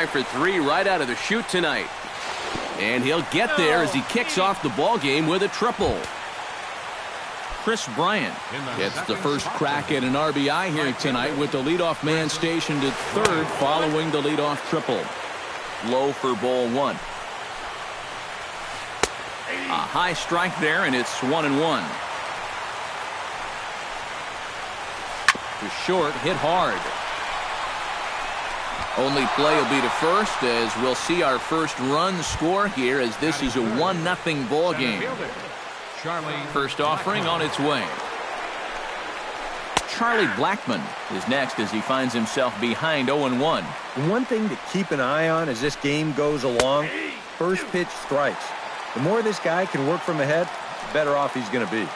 try for 3 right out of the chute tonight. And he'll get there as he kicks off the ball game with a triple. Kris Bryant gets the first crack at an RBI here tonight with the leadoff man stationed at third following the leadoff triple. Low for ball 1. A high strike there, and it's 1-1. To short, hit hard. Only play will be to first as we'll see our first run score here as this is a 1-0 ball game. First offering on its way. Charlie Blackmon is next as he finds himself behind 0-1. One thing to keep an eye on as this game goes along, first pitch strikes. The more this guy can work from ahead, the better off he's going to be.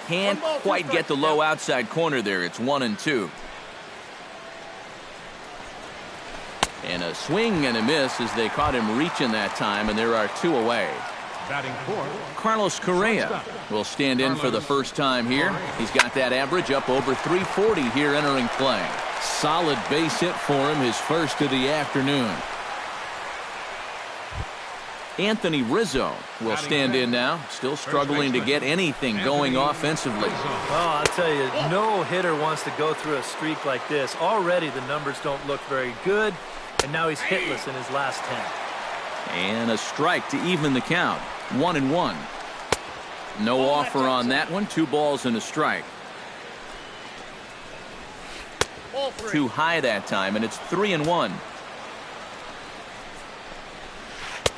Can't quite get the low outside corner there. It's 1-2. And a swing and a miss as they caught him reaching that time, and there are 2 away. Carlos Correa will stand in for the first time here. He's got that average up over 340 here entering play. Solid base hit for him, his first of the afternoon. Anthony Rizzo will stand in now, still struggling to get anything going offensively. Oh, I'll tell you, no hitter wants to go through a streak like this. Already the numbers don't look very good, and now he's hitless in his last 10. And a strike to even the count. 1-1. No offer on that one. 2 balls and a strike. Too high that time, and it's 3-1.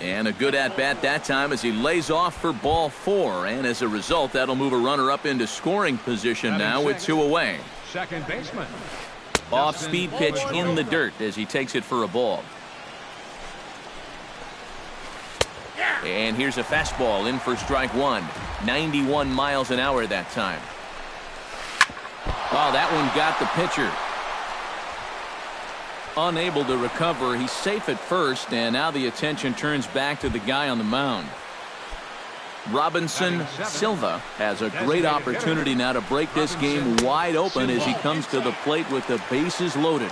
And a good at-bat that time as he lays off for ball 4. And as a result, that'll move a runner up into scoring position now with 2 away. Second baseman. Off-speed pitch in the dirt as he takes it for a ball. And here's a fastball in for strike 1. 91 miles an hour that time. Oh, that one got the pitcher. Unable to recover. He's safe at first, and now the attention turns back to the guy on the mound. Robinson Silva has a great opportunity now to break this game wide open as he comes to the plate with the bases loaded.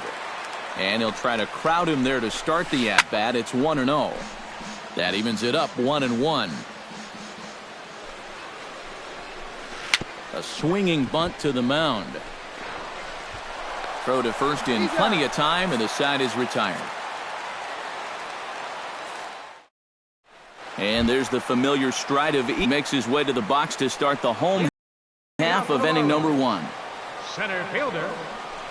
And he'll try to crowd him there to start the at-bat. It's 1-0. That evens it up 1-1. A swinging bunt to the mound. Throw to first in plenty of time, and the side is retired. And there's the familiar stride of he makes his way to the box to start the home half of inning number 1. Center fielder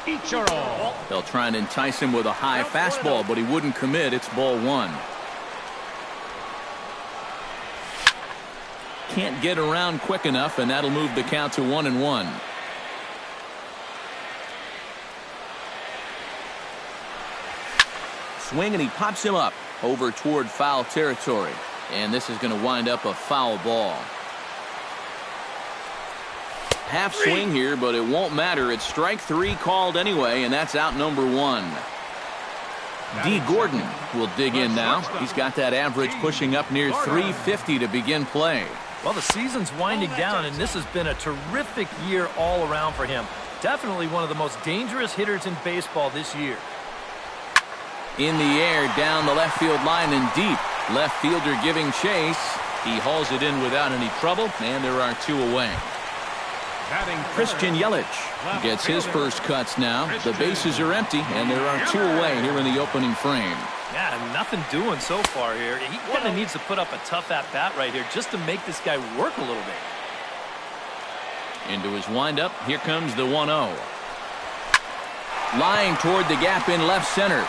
Ichiro. They'll try and entice him with a high fastball, but he wouldn't commit. It's ball 1. Can't get around quick enough, and that'll move the count to 1-1. Swing, and he pops him up over toward foul territory. And this is going to wind up a foul ball. Half swing here, but it won't matter. It's strike 3 called anyway, and that's out number 1. D. Gordon will dig in now. He's got that average pushing up near 350 to begin play. Well, the season's winding down, and this has been a terrific year all around for him. Definitely one of the most dangerous hitters in baseball this year. In the air, down the left field line and deep. Left fielder giving chase. He hauls it in without any trouble, and there are 2 away. Christian Yelich gets his first cuts now. The bases are empty, and there are 2 away here in the opening frame. Yeah, nothing doing so far here. He kind of needs to put up a tough at-bat right here just to make this guy work a little bit. Into his windup, here comes the 1-0. Lying toward the gap in left center.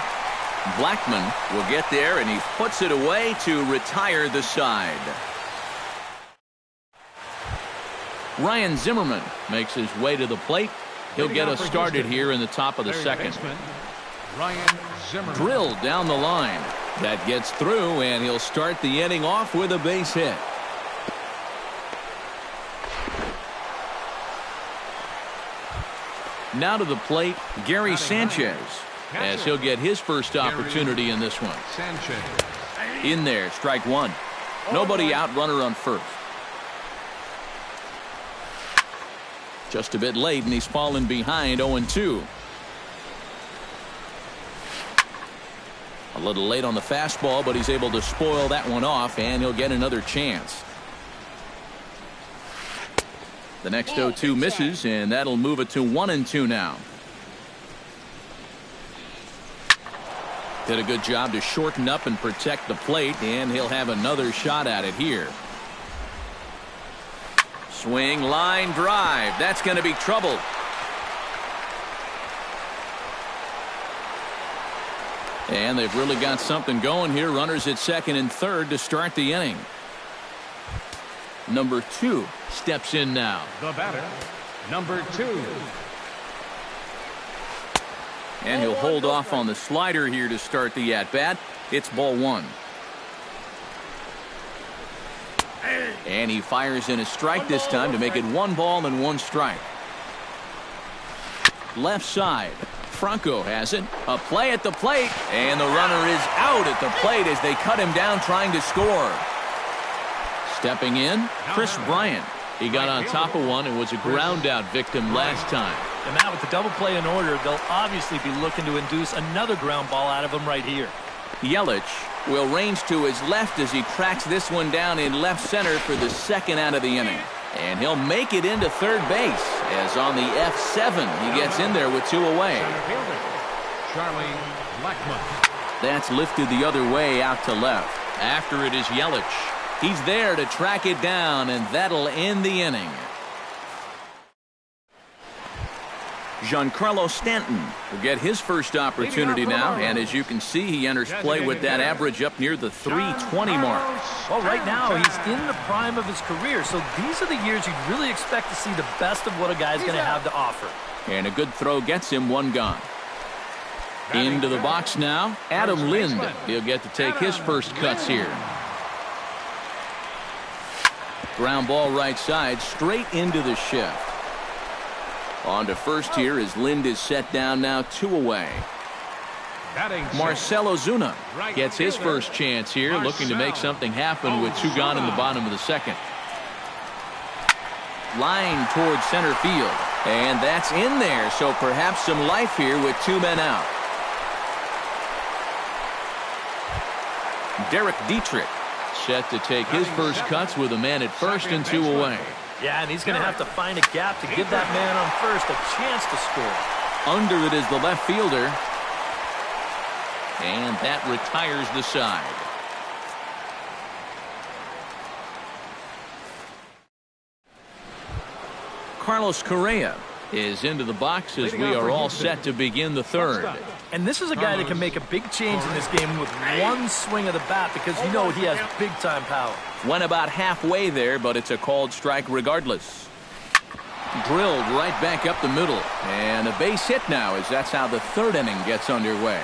Blackmon will get there, and he puts it away to retire the side. Ryan Zimmerman makes his way to the plate. He'll get us started here in the top of the second. Drilled down the line. That gets through, and he'll start the inning off with a base hit. Now to the plate, Gary Sanchez, as he'll get his first opportunity in this one. In there, strike 1. Nobody out, runner on first. Just a bit late, and he's fallen behind 0-2. A little late on the fastball, but he's able to spoil that one off, and he'll get another chance. The next 0-2 misses, and that'll move it to 1-2 now. Did a good job to shorten up and protect the plate, and he'll have another shot at it here. Swing, line drive. That's going to be trouble. And they've really got something going here. Runners at second and third to start the inning. Number 2 steps in now. The batter, number 2. And he'll hold off on the slider here to start the at-bat. It's ball 1. And he fires in a strike this time to make it 1 ball and 1 strike. Left side. Franco has it. A play at the plate. And the runner is out at the plate as they cut him down trying to score. Stepping in, Chris Bryant. He got on top of one and was a ground out victim last time. And Matt, with the double play in order, they'll obviously be looking to induce another ground ball out of him right here. Yelich will range to his left as he tracks this one down in left center for the second out of the inning. And he'll make it into third base as on the F7 he gets in there with 2 away. Charlie Blackmon. That's lifted the other way out to left. After it is Yelich. He's there to track it down, and that'll end the inning. Giancarlo Stanton will get his first opportunity now, and as you can see, he enters play with that average up near the 320 mark. Well, right now he's in the prime of his career, so these are the years you'd really expect to see the best of what a guy's going to have to offer. And a good throw gets him 1 gone. Into the box now, Adam Lind. He'll get to take his first cuts here. Ground ball right side, straight into the shift. On to first here as Lind is set down now 2 away. Marcell Ozuna gets his first chance here, looking to make something happen with 2 gone in the bottom of the second. Line towards center field, and that's in there, so perhaps some life here with 2 men out. Derek Dietrich set to take his first cuts with a man at first and 2 away. Yeah, and he's going to have to find a gap to give that man on first a chance to score. Under it is the left fielder. And that retires the side. Carlos Correa is into the box as we are all set to begin the third. And this is a guy that can make a big change in this game with 1 swing of the bat because you know he has big-time power. Went about halfway there, but it's a called strike regardless. Drilled right back up the middle. And a base hit now as that's how the 3rd inning gets underway.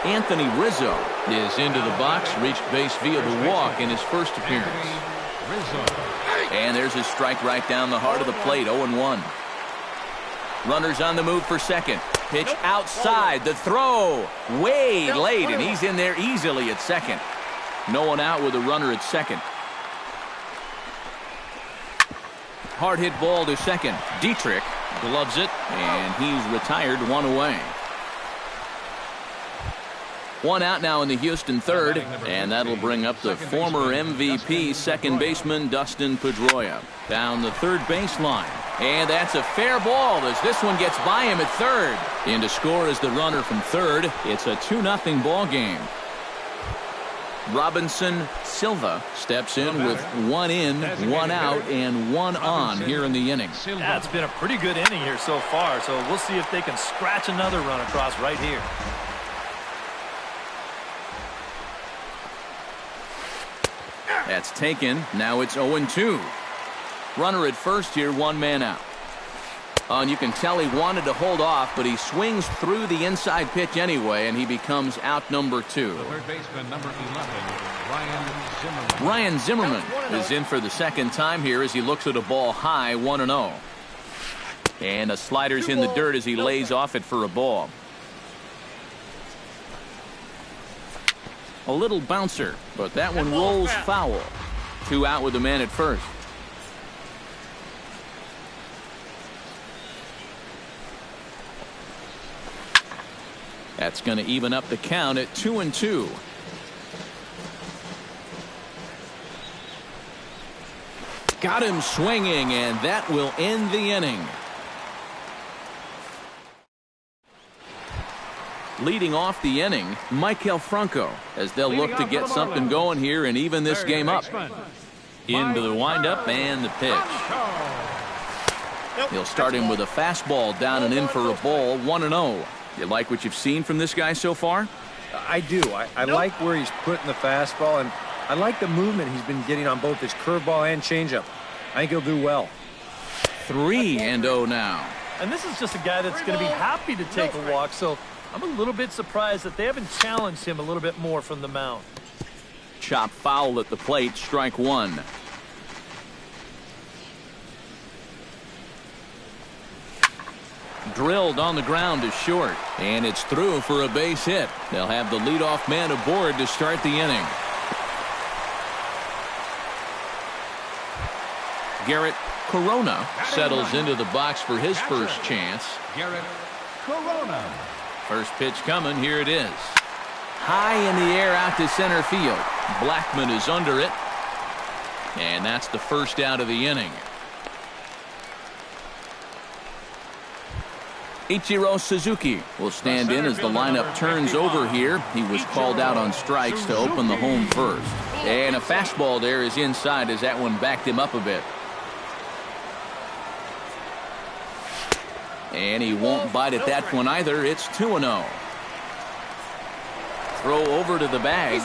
Anthony Rizzo is into the box, reached base via the walk in his first appearance. And there's a strike right down the heart of the plate, 0-1. Runners on the move for second. Pitch outside. The throw way late, and he's in there easily at second. No one out with a runner at second. Hard hit ball to second. Dietrich gloves it, and he's retired 1 away. 1 out now in the Houston third, and that'll bring up the former MVP second baseman Dustin Pedroia down the third baseline. And that's a fair ball as this one gets by him at third. In to score is the runner from third. It's a 2-0 ball game. Robinson Silva steps in with 1 in, 1 out, and 1 on here in the inning. Yeah, it's been a pretty good inning here so far, so we'll see if they can scratch another run across right here. That's taken. Now it's 0-2. Runner at first here, 1 man out. And you can tell he wanted to hold off, but he swings through the inside pitch anyway, and he becomes out number 2. The third baseman, number 11, Ryan Zimmerman. Ryan Zimmerman is in for the second time here as he looks at a ball high, 1-0. And a slider's in the dirt as he lays off it for a ball. A little bouncer, but that one rolls foul. 2 out with the man at first. That's going to even up the count at 2-2. Got him swinging, and that will end the inning. Leading off the inning, Maikel Franco, as they'll look to get something going here and even this game up. Into the windup and the pitch. He'll start him with a fastball down and in for a ball, 1-0. You like what you've seen from this guy so far? I do. I like where he's putting the fastball, and I like the movement he's been getting on both his curveball and changeup. I think he'll do well. 3-0 now. And this is just a guy that's going to be happy to take a walk, so I'm a little bit surprised that they haven't challenged him a little bit more from the mound. Chop foul at the plate, strike one. Drilled on the ground to short, and it's through for a base hit. They'll have the leadoff man aboard to start the inning. Garrett Corona settles into the box for his first chance. Garrett Corona. First pitch coming, here it is. High in the air out to center field. Blackman is under it, and that's the first out of the inning. Ichiro Suzuki will stand in as the lineup turns over here. He was called out on strikes to open the home first. And a fastball there is inside as that one backed him up a bit. And he won't bite at that one either. It's 2-0. Throw over to the bag.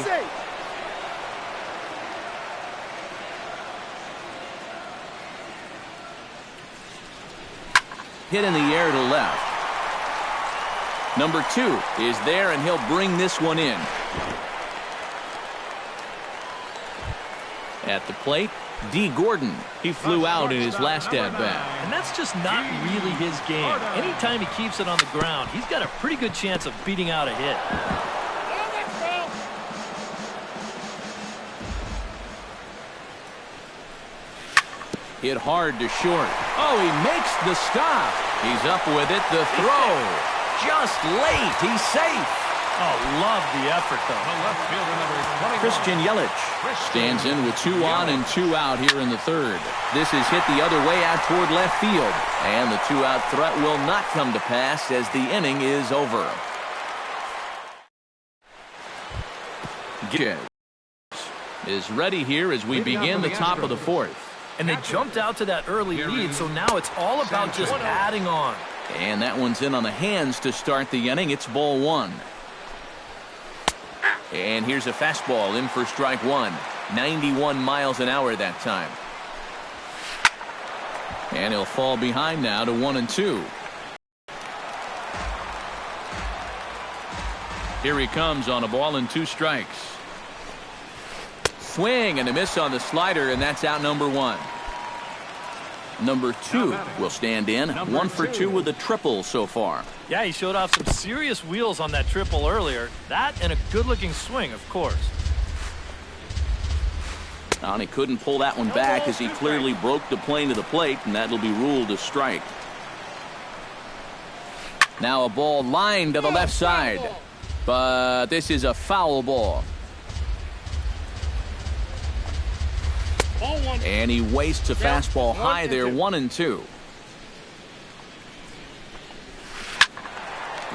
Hit in the air to left. Number 2 is there, and he'll bring this one in. At the plate, D. Gordon. He flew out in his last at-bat. And that's just not really his game. Anytime he keeps it on the ground, he's got a pretty good chance of beating out a hit. Hit hard to short. Oh, he makes the stop. He's up with it. The throw. Just late. He's safe. Oh, love the effort, though. The left fielder, number 21. Christian Yelich stands in with 2 on and 2 out here in the third. This is hit the other way out toward left field. And the 2-out threat will not come to pass as the inning is over. Gez is ready here as we begin the top of the fourth. And they jumped out to that early lead, so now it's all about just adding on. And that one's in on the hands to start the inning. It's ball 1. And here's a fastball in for strike 1. 91 miles an hour that time. And he'll fall behind now to 1-2. Here he comes on a ball and 2 strikes. Swing and a miss on the slider, and that's out number 1. Number 2 will stand in. 1 for 2 with a triple so far. Yeah, he showed off some serious wheels on that triple earlier. That and a good-looking swing, of course. And he couldn't pull that one back as he clearly broke the plane to the plate, and that'll be ruled a strike. Now a ball lined to the left side. But this is a foul ball. And he wastes a fastball high there, 1-2.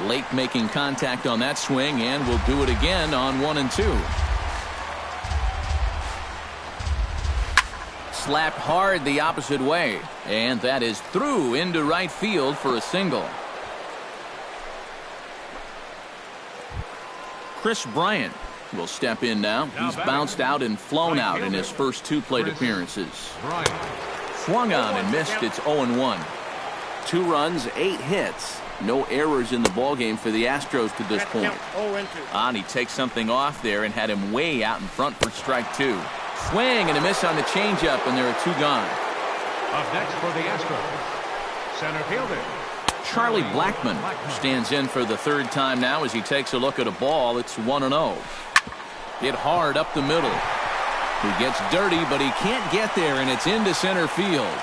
Late making contact on that swing, and will do it again on 1-2. Slapped hard the opposite way, and that is through into right field for a single. Chris Bryant will step in now. He's bounced out and flown out in his first 2 plate appearances. Swung on and missed. It's 0-1. 2 runs, 8 hits. No errors in the ballgame for the Astros to this point. And he takes something off there and had him way out in front for strike 2. Swing and a miss on the changeup, and there are 2 gone. Up next for the Astros, center fielder Charlie Blackman stands in for the 3rd time now as he takes a look at a ball. It's 1-0. Hit hard up the middle. He gets dirty, but he can't get there, and it's into center field.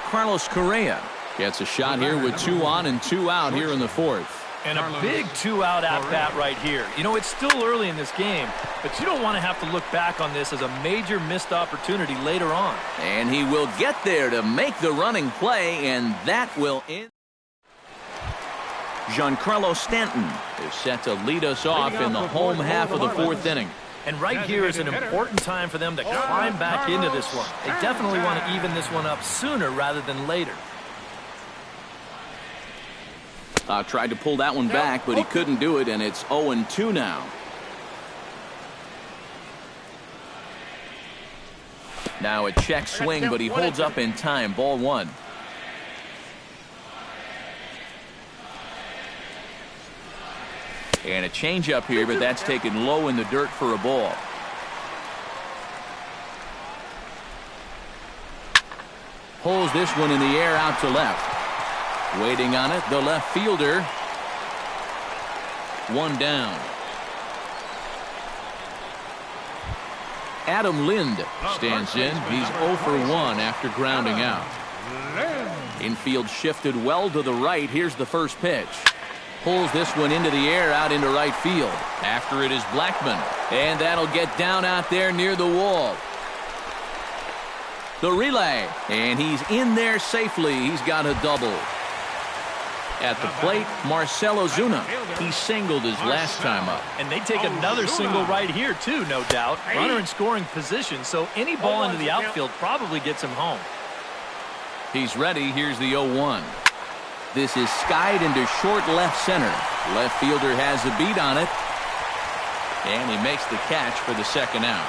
Carlos Correa Gets a shot here with 2 on and 2 out here in the 4th. And a big 2-out at-bat right here. You know, it's still early in this game, but you don't want to have to look back on this as a major missed opportunity later on. And he will get there to make the running play, and that will end. Giancarlo Stanton is set to lead us off in the home half of the 4th inning. And right here is an important time for them to climb back into this one. They definitely want to even this one up sooner rather than later. Tried to pull that one back, but he couldn't do it, and it's 0-2 now. Now a check swing, but he holds up in time. Ball 1. And a changeup here, but that's taken low in the dirt for a ball. Pulls this one in the air out to left. Waiting on it, the left fielder. 1 down. Adam Lind stands in. He's 0 for 1 after grounding out. Infield shifted well to the right. Here's the first pitch. Pulls this one into the air out into right field. After it is Blackmon. And that'll get down out there near the wall. The relay. And he's in there safely. He's got a double. At the plate, Marcell Ozuna. He singled his last time up. And they take another single right here, too, no doubt. Runner in scoring position, so any ball into the outfield probably gets him home. He's ready. Here's the 0-1. This is skied into short left center. Left fielder has a beat on it. And he makes the catch for the second out.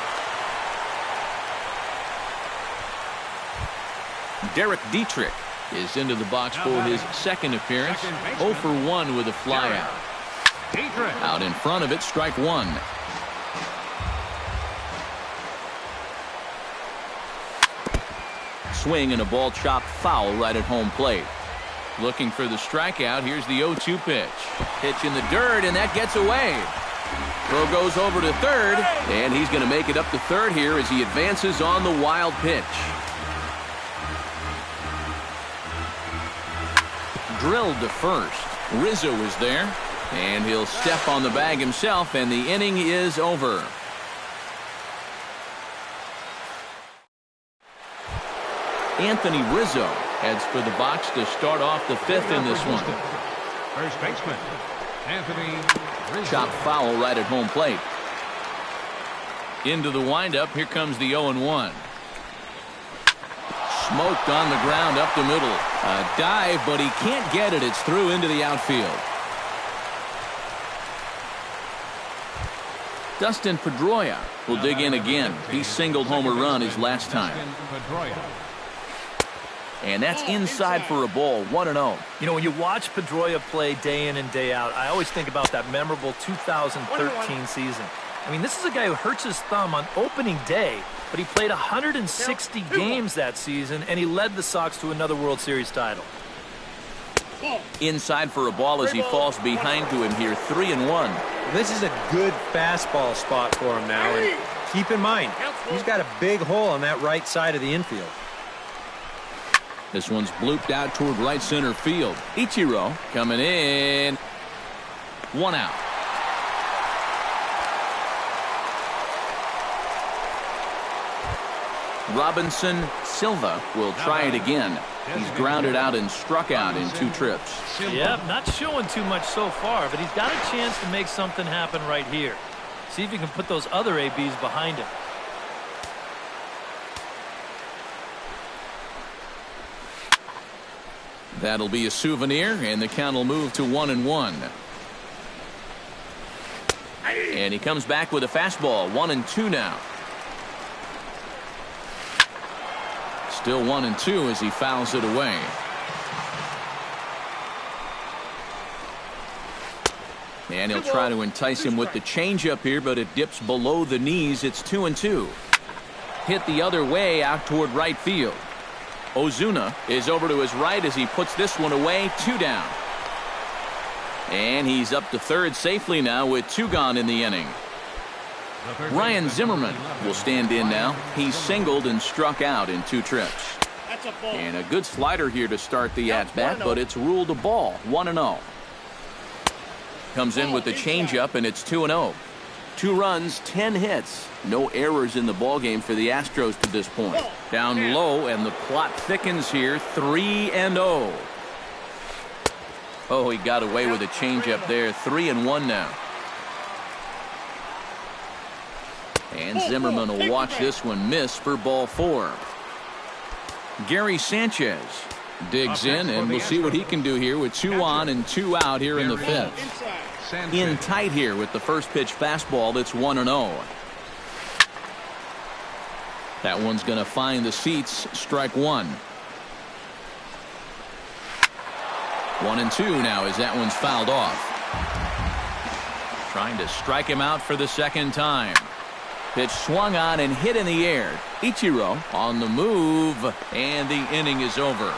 Derek Dietrich is into the box for his second appearance. 0 for 1 with a flyout. Out in front of it, strike 1. Swing and a ball chopped foul right at home plate. Looking for the strikeout. Here's the 0-2 pitch. Pitch in the dirt, and that gets away. Throw goes over to third, and he's going to make it up to third here as he advances on the wild pitch. Drilled to first. Rizzo is there, and he'll step on the bag himself, and the inning is over. Anthony Rizzo heads for the box to start off the 5th in this one. First baseman, Anthony Rizzo. Chop foul right at home plate. Into the windup. Here comes the 0-1. Smoked on the ground up the middle. A dive, but he can't get it. It's through into the outfield. Dustin Pedroia will dig in again. He singled home a run his last time. And that's inside for a ball. 1-0. You know, when you watch Pedroia play day in and day out, I always think about that memorable 2013 season. I mean, this is a guy who hurts his thumb on opening day, but he played 160 games that season, and he led the Sox to another World Series title. Inside for a ball as he falls behind to him here. 3-1. This is a good fastball spot for him now. And keep in mind, he's got a big hole on that right side of the infield. This one's blooped out toward right center field. Ichiro coming in. 1 out. Robinson Silva will try it again. He's grounded out and struck out in 2 trips. Yep, not showing too much so far, but he's got a chance to make something happen right here. See if he can put those other ABs behind him. That'll be a souvenir, and the count will move to 1-1. And he comes back with a fastball. 1-2 now. Still 1-2 as he fouls it away. And he'll try to entice him with the changeup here, but it dips below the knees. It's 2-2. Hit the other way out toward right field. Ozuna is over to his right as he puts this one away. 2 down. And he's up to third safely now with 2 gone in the inning. Ryan Zimmerman will stand in now. He's singled and struck out in 2 trips. And a good slider here to start the at-bat, but it's ruled a ball, 1-0. Comes in with the changeup, and it's 2-0. 2 runs, 10 hits. No errors in the ballgame for the Astros to this point. Down low, and the plot thickens here, 3-0. Oh, he got away with a changeup there, 3-1 now. And Zimmerman will watch this one miss for ball 4. Gary Sanchez digs in, and we'll see what he can do here with 2 on and 2 out here in the 5th. In tight here with the first pitch fastball. That's 1-0. That one's going to find the seats. Strike 1. 1-2 now as that one's fouled off. Trying to strike him out for the second time. Pitch swung on and hit in the air. Ichiro on the move, and the inning is over.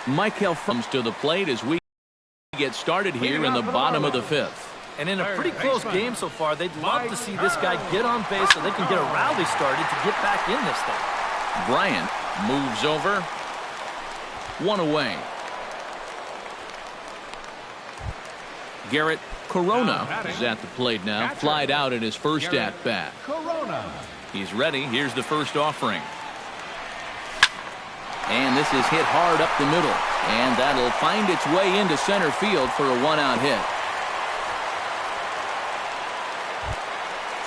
Michael comes to the plate as we get started here in the bottom of the 5th. And in a pretty close game so far, they'd love to see this guy get on base so they can get a rally started to get back in this thing. Bryant moves over. 1 away. Garrett Corona is at the plate now. Flied out in his first at-bat. He's ready. Here's the first offering. And this is hit hard up the middle. And that'll find its way into center field for a 1-out hit.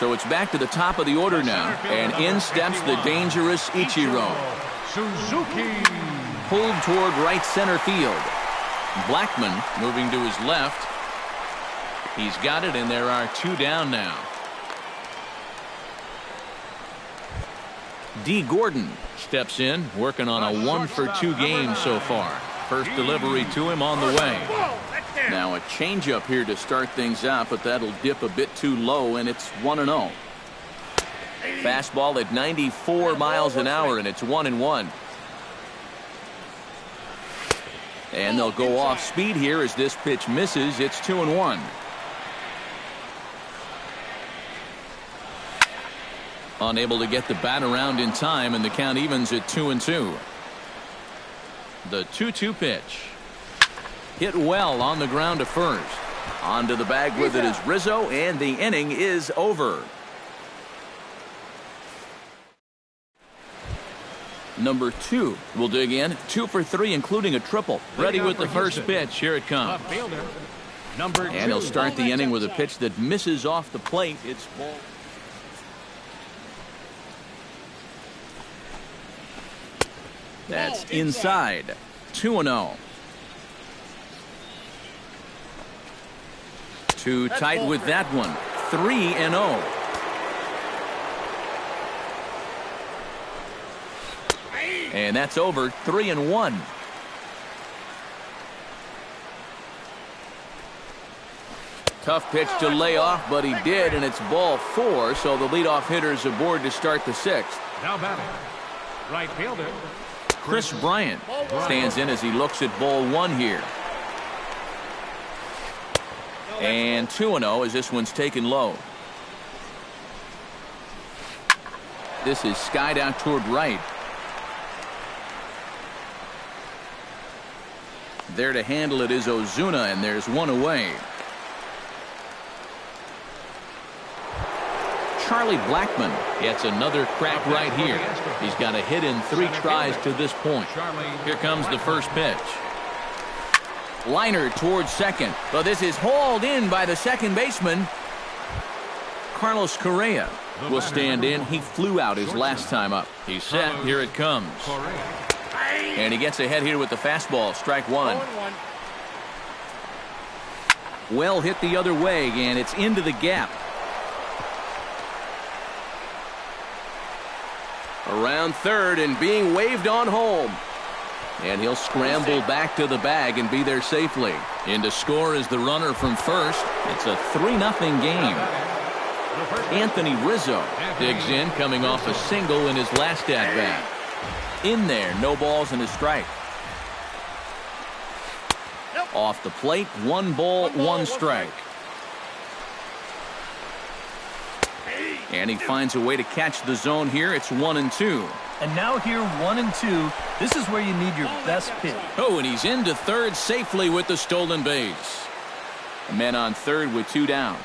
So it's back to the top of the order now. And in steps the dangerous Ichiro. Pulled toward right center field. Blackman moving to his left. He's got it, and there are 2 down now. D. Gordon steps in, working on a 1-for-2 game so far. First delivery to him on the way. Now a changeup here to start things out, but that'll dip a bit too low, and it's 1-0. Fastball at 94 miles an hour, and it's 1-1. And they'll go off speed here as this pitch misses. It's 2-1. Unable to get the bat around in time, and the count evens at 2-2. The 2-2 pitch. Hit well on the ground to first. Onto the bag with it is Rizzo, and the inning is over. Number 2 will dig in. 2 for 3, including a triple. Ready with the first pitch. Here it comes. And he'll start the inning with a pitch that misses off the plate. It's ball. That's inside. 2-0. Too tight with that one. 3-0. And that's over. 3-1. Tough pitch to lay off, but he did, and it's ball 4, so the leadoff hitter's aboard to start the 6th. Now batting, right fielder Chris Bryant stands in as he looks at ball 1 here. And 2-0 as this one's taken low. This is skied out toward right. There to handle it is Ozuna, and there's 1 away. Charlie Blackmon gets another crack right here. He's got a hit in 3 tries to this point. Here comes the first pitch. Liner towards second. But this is hauled in by the second baseman. Carlos Correa will stand in. He flew out his last time up. He's set. Here it comes. And he gets ahead here with the fastball. Strike 1. Well hit the other way, and it's into the gap. Around third and being waved on home. And he'll scramble back to the bag and be there safely. In to score is the runner from first. It's a 3-0 game. Anthony Rizzo digs in, coming off a single in his last at-bat. In there, no balls and a strike. Off the plate, 1 ball, 1 strike. And he finds a way to catch the zone here. It's 1-2. And now here, 1-2. This is where you need your best pitch. Oh, and he's into third safely with the stolen base. Men on third with 2 down.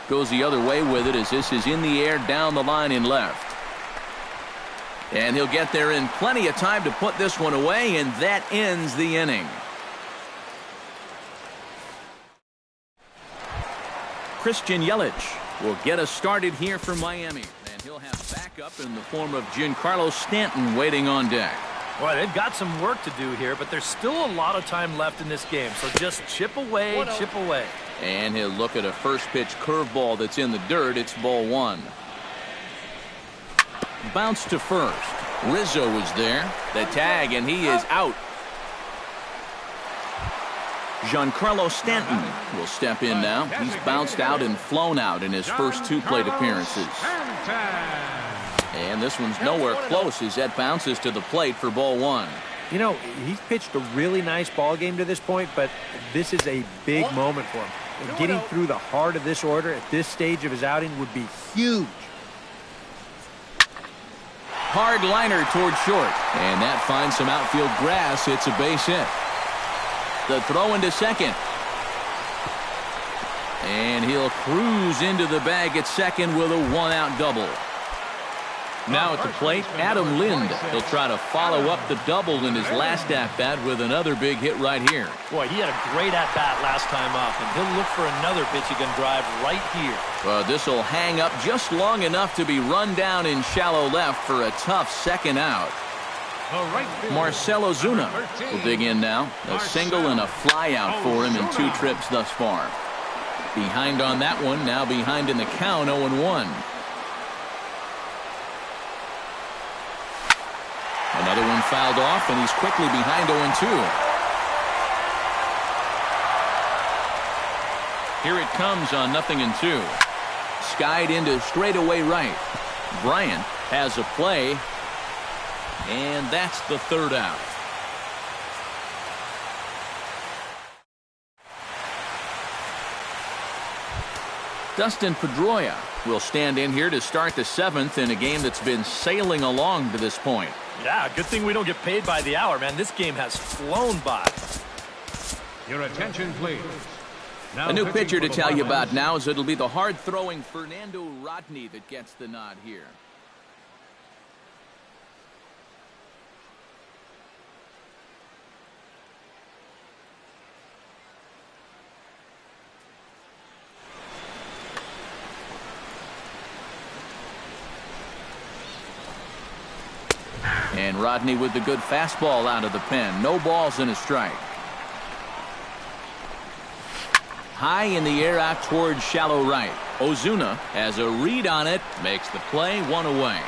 Goes the other way with it as this is in the air down the line in left. And he'll get there in plenty of time to put this one away, and that ends the inning. Christian Yelich will get us started here for Miami. And he'll have backup in the form of Giancarlo Stanton waiting on deck. Boy, they've got some work to do here, but there's still a lot of time left in this game. So just chip away, chip away. And he'll look at a first pitch curveball that's in the dirt. It's ball 1. Bounce to first. Rizzo is there. The tag, and he is out. Giancarlo Stanton will step in now. He's bounced out and flown out in his first 2 plate appearances. And this one's nowhere close as that bounces to the plate for ball 1. You know, he's pitched a really nice ball game to this point, but this is a big moment for him. And getting through the heart of this order at this stage of his outing would be huge. Hard liner toward short. And that finds some outfield grass. It's a base hit. The throw into second. And he'll cruise into the bag at second with a 1-out double. Now at the plate, Adam Lind. He'll try to follow up the double in his last at-bat with another big hit right here. Boy, he had a great at-bat last time up, and he'll look for another pitch he can drive right here. This will hang up just long enough to be run down in shallow left for a tough second out. Marcell Ozuna will dig in now. A single and a fly out for him in 2 trips thus far. Behind on that one, now behind in the count, 0-1. Another one fouled off, and he's quickly behind 0-2. Here it comes on 0-2. Skied into straightaway right. Bryant has a play, and that's the 3rd out. Dustin Pedroia will stand in here to start the 7th in a game that's been sailing along to this point. Yeah, good thing we don't get paid by the hour, man. This game has flown by. Your attention, please. Now a new pitcher to tell you about Marlins. now is it'll be the hard-throwing Fernando Rodney that gets the nod here. And Rodney with the good fastball out of the pen. No balls and a strike. High in the air out towards shallow right. Ozuna has a read on it. Makes the play, 1 away.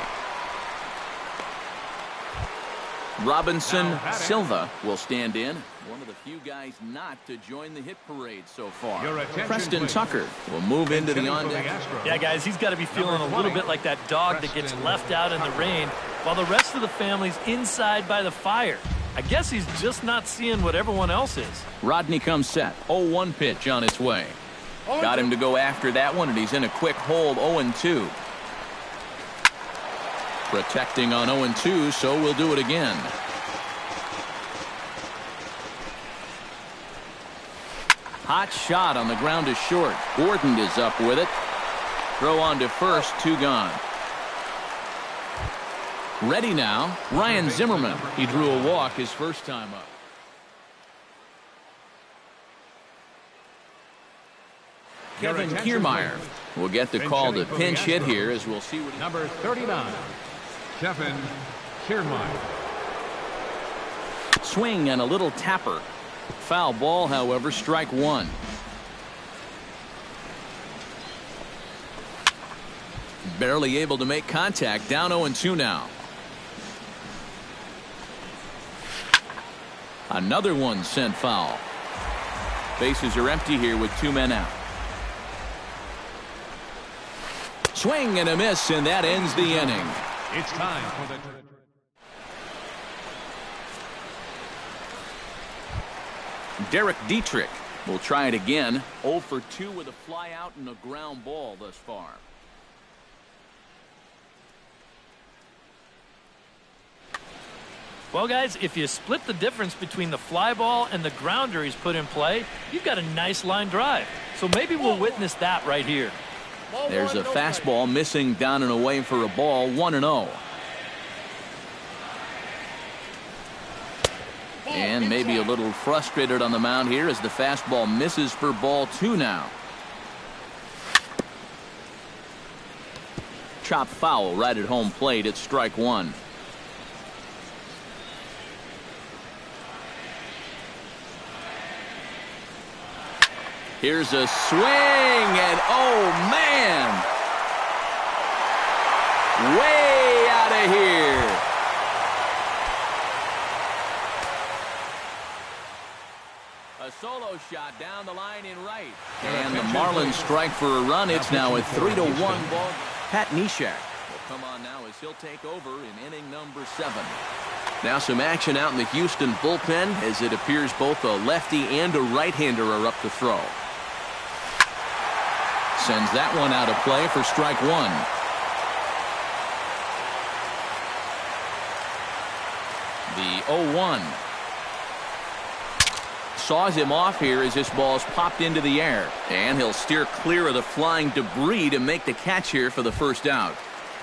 Robinson Silva will stand in. One of the few guys not to join the hit parade so far. Preston please. Tucker will move into the on-deck. Yeah, guys, he's got to be feeling a little bit like that dog that gets left out in the rain while the rest of the family's inside by the fire. I guess he's just not seeing what everyone else is. Rodney comes set. 0-1 pitch on its way. Got him to go after that one, and he's in a quick hold. 0-2. Protecting on 0-2, so we'll do it again. Hot shot on the ground is short. Gordon is up with it. Throw on to first, 2 gone. Ready now, Ryan Zimmerman. He drew a walk his first time up. Kevin Kiermaier will get the call to pinch hit here, as we'll see what Number 39, Kevin Kiermaier. Swing and a little tapper. Foul ball, however, strike 1. Barely able to make contact. Down 0-2 now. Another one sent foul. Bases are empty here with 2 men out. Swing and a miss, and that ends the inning. It's time for the Derek Dietrich We'll try it again. 0 for 2 with a fly out and a ground ball thus far. Well, guys, if you split the difference between the fly ball and the grounder he's put in play, you've got a nice line drive. So maybe we'll witness that right here. There's a fastball missing down and away for a ball, 1-0. And maybe a little frustrated on the mound here as the fastball misses for ball 2 now. Chop foul right at home plate at strike 1. Here's a swing, and oh man, way out of here. A solo shot down the line in right. And the Marlins strike for a run. It's now a 3-1 ball. Pat Neshek will come on now as he'll take over in inning number 7. Now some action out in the Houston bullpen as it appears both a lefty and a right-hander are up to throw. Sends that one out of play for strike 1. The 0-1. Saws him off here as this ball's popped into the air. And he'll steer clear of the flying debris to make the catch here for the first out.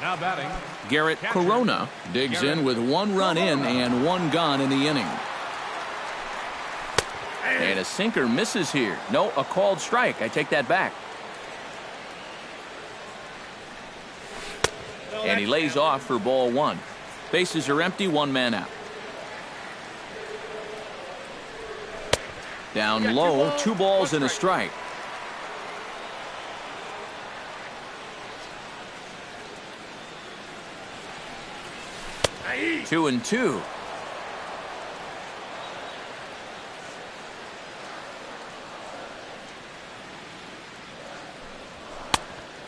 Now batting, Garrett Corona digs in with 1 run in and 1 gone in the inning. And a sinker misses here. No, a called strike. I take that back. And he lays off for ball 1. Bases are empty, 1 man out. Down low, 2 balls and a strike. Nice. 2-2.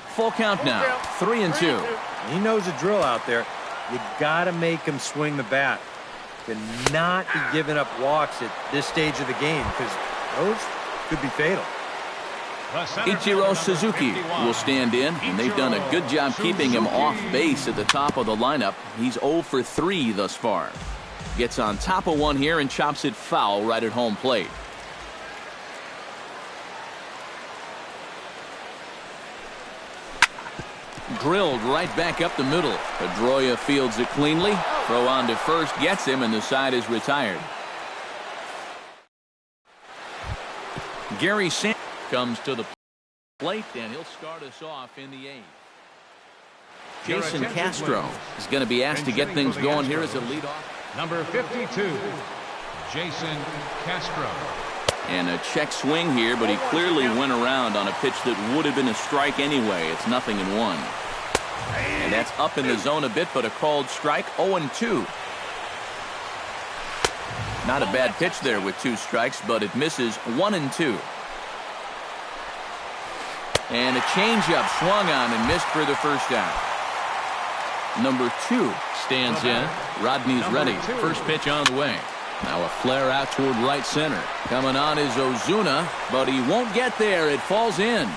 Full count now, 3-2. He knows the drill out there. You got to make him swing the bat. Cannot be giving up walks at this stage of the game because those could be fatal. Ichiro Suzuki will stand in, and they've done a good job keeping him off base at the top of the lineup. He's 0 for 3 thus far. Gets on top of one here and chops it foul right at home plate. Drilled right back up the middle. Pedroia fields it cleanly. Throw on to first gets him, and the side is retired. Gary Sanchez comes to the plate, and he'll start us off in the 8th. Jason Castro is going to be asked to get things going here as a leadoff. Number 52, Jason Castro. And a check swing here, but he clearly went around on a pitch that would have been a strike anyway. It's 0-1. And that's up in the zone a bit, but a called strike. 0-2. Not a bad pitch there with 2 strikes, but it misses. 1-2. And a changeup swung on and missed for the first out. Number 2 stands in. Rodney's ready. First pitch on the way. Now a flare out toward right center. Coming on is Ozuna, but he won't get there. It falls in.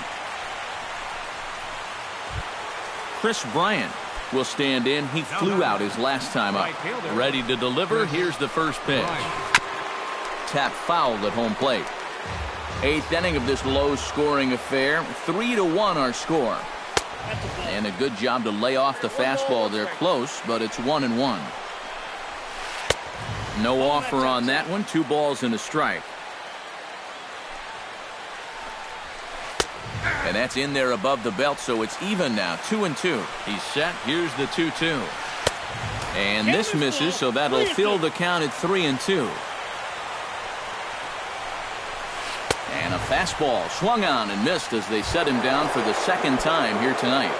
Chris Bryant will stand in. He flew out his last time up. Ready to deliver. Here's the first pitch. Tap fouled at home plate. 8th inning of this low-scoring affair. 3-1 our score. And a good job to lay off the fastball. They're close, but it's 1-1. No offer on that one. 2 balls and a strike. And that's in there above the belt, so it's even now. 2-2. He's set. Here's the 2-2. And this misses, so that'll fill the count at 3-2. And a fastball swung on and missed as they set him down for the 2nd time here tonight.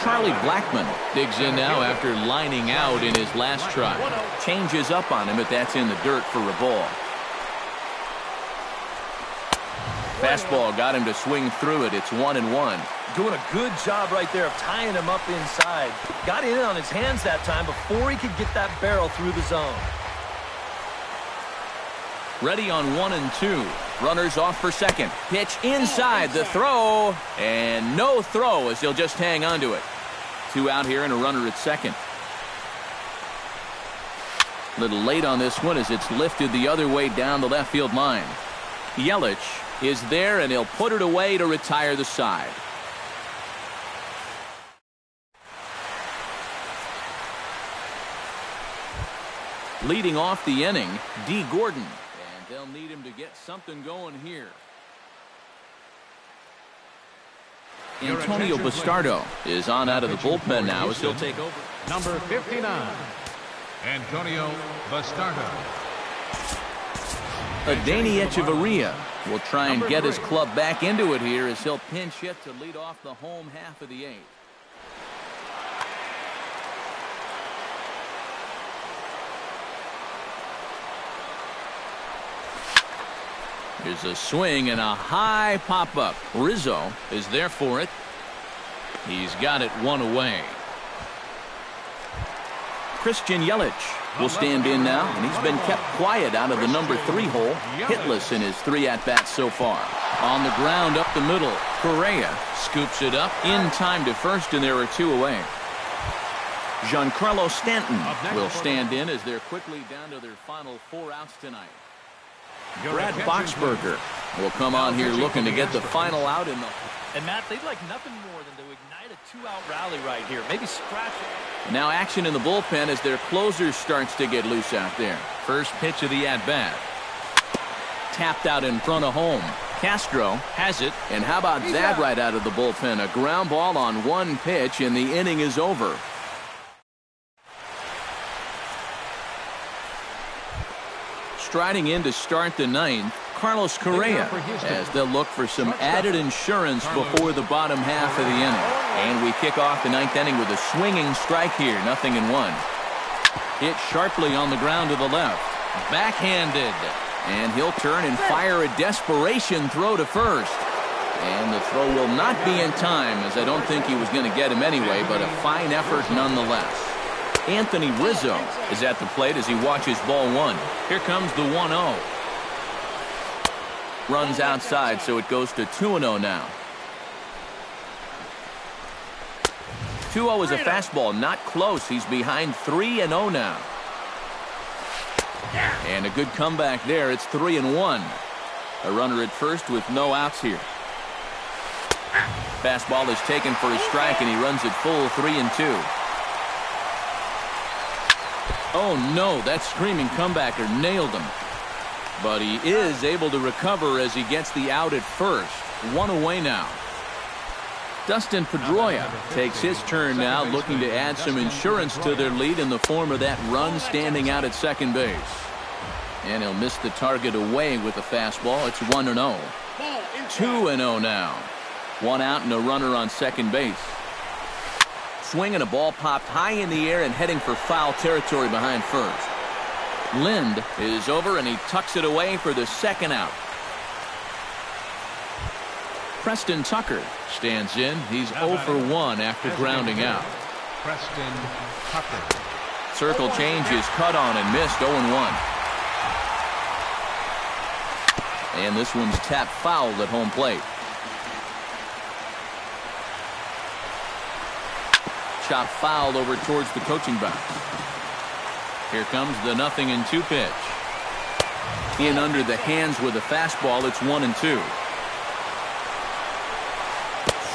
Charlie Blackmon digs in now after lining out in his last try. Changes up on him, but that's in the dirt for a ball. Fastball got him to swing through it. It's 1-1. Doing a good job right there of tying him up inside. Got in on his hands that time before he could get that barrel through the zone. Ready on 1-2. Runners off for second. Pitch inside, the throw, and no throw as he'll just hang on to it. 2 out here and a runner at second. A little late on this one as it's lifted the other way down the left field line. Yelich is there, and he'll put it away to retire the side. Leading off the inning, D. Gordon. And they'll need him to get something going here. Antonio Bastardo is on out of the bullpen now as he'll take over. Number 59, Antonio Bastardo. Adeiny Echeverria will try and get his club back into it here as he'll pinch hit to lead off the home half of the 8th. Here's a swing and a high pop-up. Rizzo is there for it. He's got it 1 away. Christian Yelich will stand in now, and he's been kept quiet out of the number 3 hole, hitless in his 3 at-bats so far. On the ground up the middle, Correa scoops it up in time to first, and there are 2 away. Giancarlo Stanton will stand in as they're quickly down to their final 4 outs tonight. Brad Boxberger will come on here looking to get the final out in the... And Matt, they'd like nothing more than to ignite a 2-out rally right here. Maybe scratch it. Now action in the bullpen as their closer starts to get loose out there. First pitch of the at-bat. Tapped out in front of home. Castro has it. And how about that right out of the bullpen? A ground ball on 1 pitch, and the inning is over. Striding in to start the 9th, Carlos Correa, as they'll look for some added insurance before the bottom half of the inning. And we kick off the 9th inning with a swinging strike here, 0-1. Hit sharply on the ground to the left. Backhanded. And he'll turn and fire a desperation throw to first. And the throw will not be in time, as I don't think he was going to get him anyway, but a fine effort nonetheless. Anthony Rizzo is at the plate as he watches ball 1. Here comes the 1-0. Runs outside, so it goes to 2-0 now. 2-0 is a fastball, not close. He's behind 3-0 now. And a good comeback there. It's 3-1. A runner at first with no outs here. Fastball is taken for a strike, and he runs it full 3-2. Oh no, that screaming comebacker nailed him. But he is able to recover as he gets the out at first. 1 away now. Dustin Pedroia takes his turn now, looking to add some insurance to their lead in the form of that run standing out at second base. And he'll miss the target away with the fastball. It's 1-0. 2-0 now. 1 out and a runner on second base. Swing and a ball popped high in the air and heading for foul territory behind first. Lind is over and he tucks it away for the 2nd out. Preston Tucker stands in. He's 0 for 1 after grounding out. Preston Tucker. Circle change is cut on and missed. 0-1. And this one's tapped foul at home plate. Shot fouled over towards the coaching box. Here comes the 0-2 pitch. In under the hands with a fastball. It's 1-2.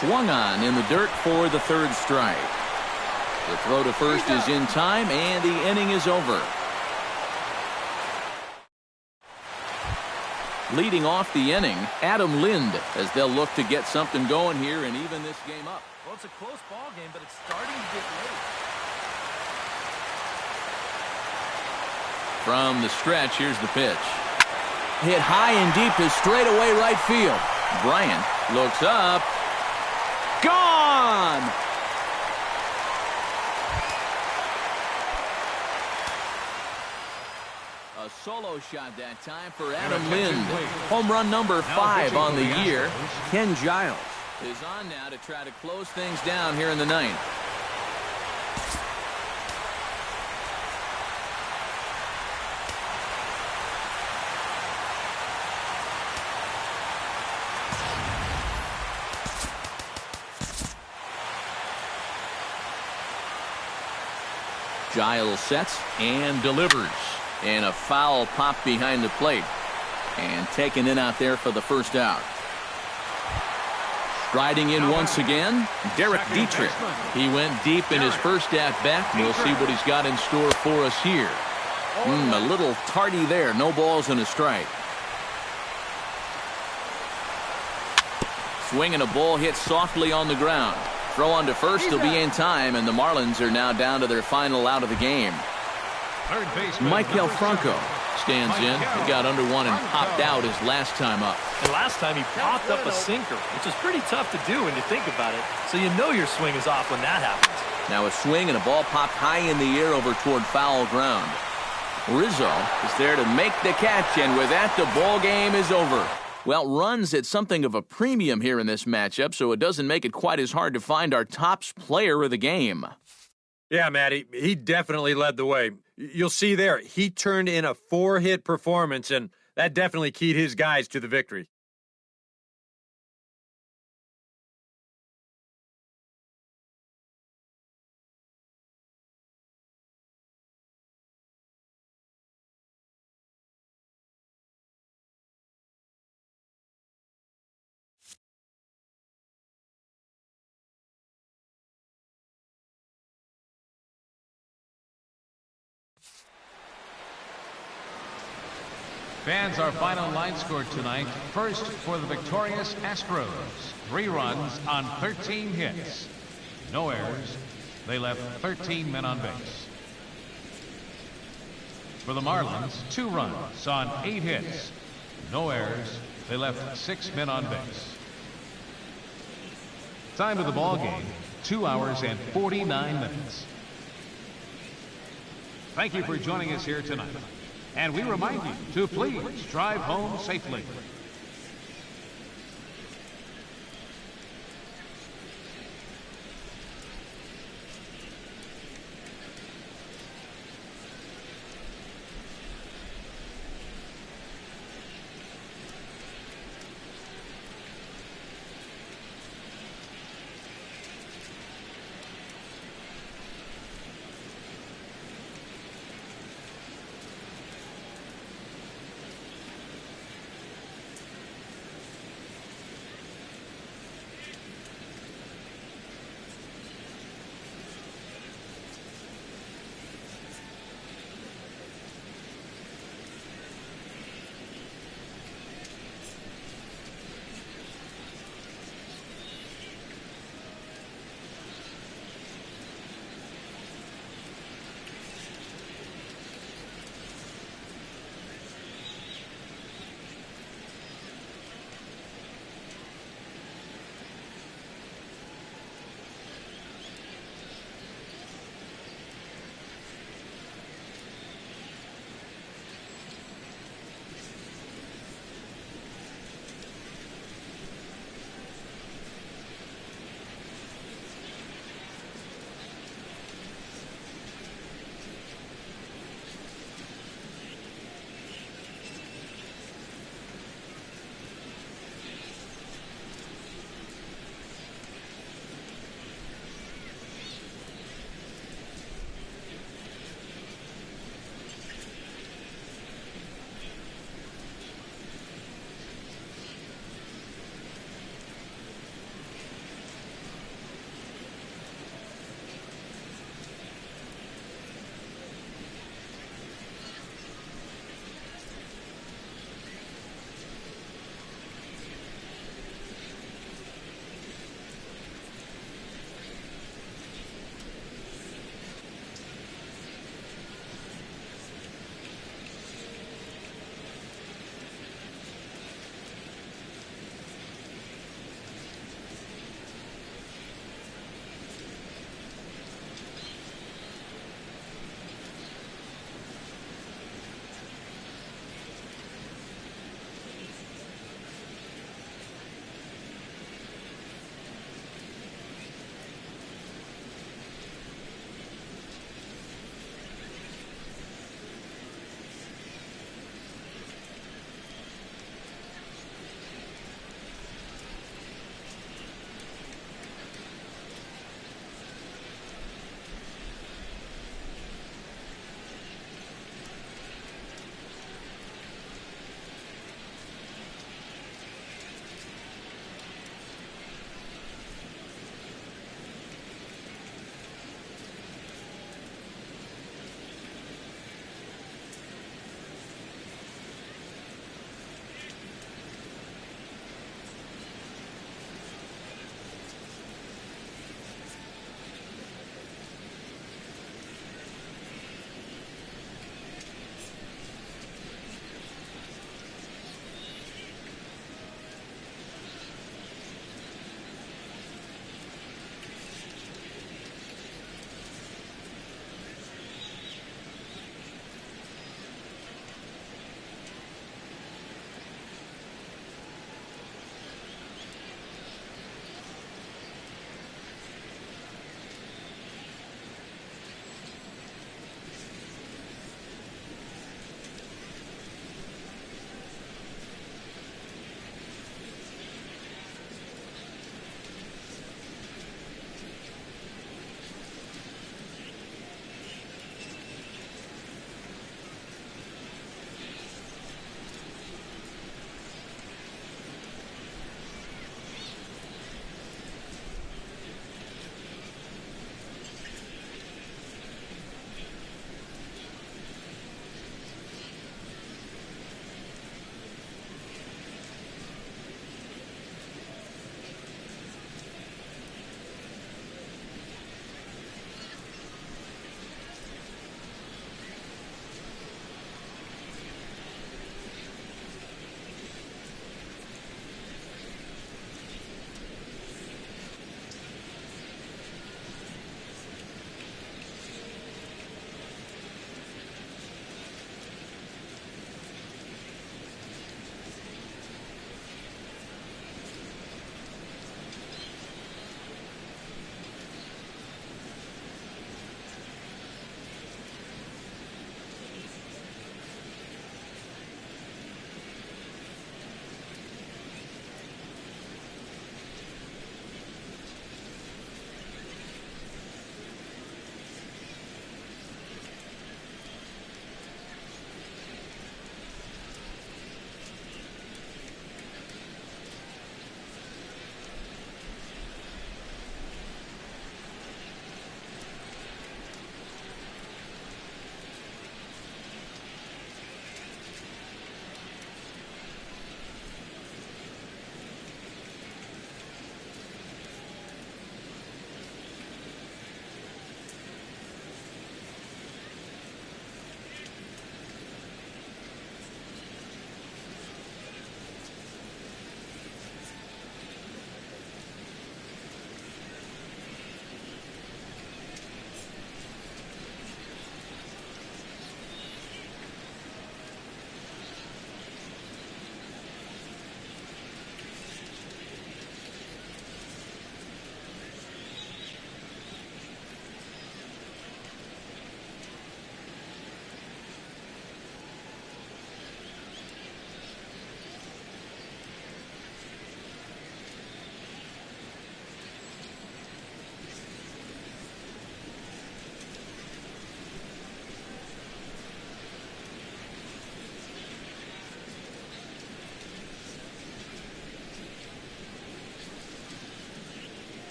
Swung on in the dirt for the 3rd strike. The throw to first is in time, and the inning is over. Leading off the inning, Adam Lind, as they'll look to get something going here and even this game up. Well, it's a close ball game, but it's starting to get late. From the stretch, here's the pitch. Hit high and deep to straightaway right field. Bryant looks up. Gone! A solo shot that time for Adam Lind. Home run number 5 on the year. Ken Giles is on now to try to close things down here in the 9th. Giles sets and delivers. And a foul pop behind the plate. And taken in out there for the first out. Striding in once again, Derek Dietrich. He went deep in his first at-bat. We'll see what he's got in store for us here. A little tardy there. No balls and a strike. Swing and a ball hit softly on the ground. Throw on to first will be in time, and the Marlins are now down to their final out of the game. Maikel Franco stands in. He got under one and popped out his last time up. And last time he popped up a sinker, which is pretty tough to do when you think about it. So you know your swing is off when that happens. Now a swing and a ball popped high in the air over toward foul ground. Rizzo is there to make the catch, and with that, the ball game is over. Well, runs at something of a premium here in this matchup, so it doesn't make it quite as hard to find our tops player of the game. Yeah, Matty, he definitely led the way. You'll see there, he turned in a 4-hit performance, and that definitely keyed his guys to the victory. Fans, our final line score tonight. First, for the victorious Astros, 3 runs on 13 hits. No errors. They left 13 men on base. For the Marlins, 2 runs on 8 hits. No errors. They left 6 men on base. Time of the ball game, 2 hours and 49 minutes. Thank you for joining us here tonight. And we remind you to please drive home safely.